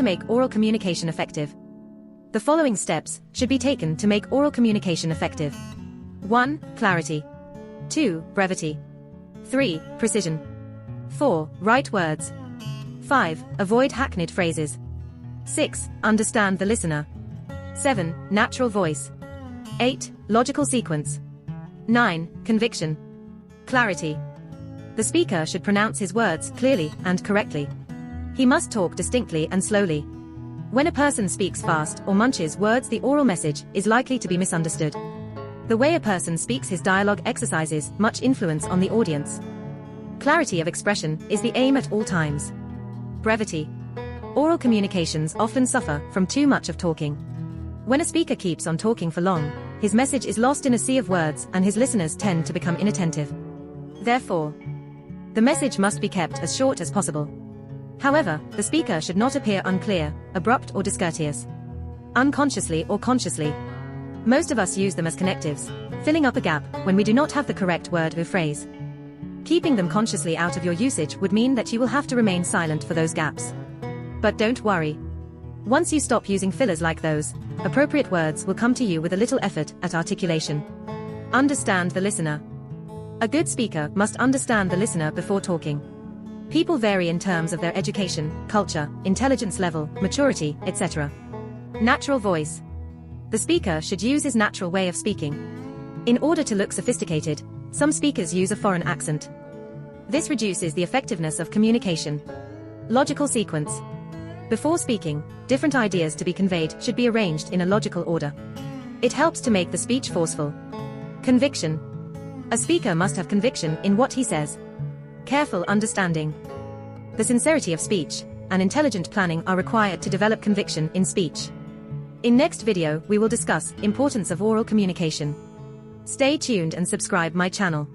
to make oral communication effective. The following steps should be taken to make oral communication effective. 1. Clarity. 2. Brevity. 3. Precision. 4. Right words. 5. Avoid hackneyed phrases. 6. Understand the listener. 7. Natural voice. 8. Logical sequence. 9. Conviction. Clarity. The speaker should pronounce his words clearly and correctly. He must talk distinctly and slowly. When a person speaks fast or munches words, the oral message is likely to be misunderstood. The way a person speaks his dialogue exercises much influence on the audience. Clarity of expression is the aim at all times. Brevity. Oral communications often suffer from too much of talking. When a speaker keeps on talking for long, his message is lost in a sea of words and his listeners tend to become inattentive. Therefore, the message must be kept as short as possible. However, the speaker should not appear unclear, abrupt or discourteous. Unconsciously or consciously. Most of us use them as connectives, filling up a gap when we do not have the correct word or phrase. Keeping them consciously out of your usage would mean that you will have to remain silent for those gaps. But don't worry. Once you stop using fillers like those, appropriate words will come to you with a little effort at articulation. Understand the listener. A good speaker must understand the listener before talking. People vary in terms of their education, culture, intelligence level, maturity, etc. Natural voice. The speaker should use his natural way of speaking. In order to look sophisticated, some speakers use a foreign accent. This reduces the effectiveness of communication. Logical sequence. Before speaking, different ideas to be conveyed should be arranged in a logical order. It helps to make the speech forceful. Conviction. A speaker must have conviction in what he says. Careful understanding. The sincerity of speech and intelligent planning are required to develop conviction in speech. In next video we will discuss importance of oral communication. Stay tuned and subscribe my channel.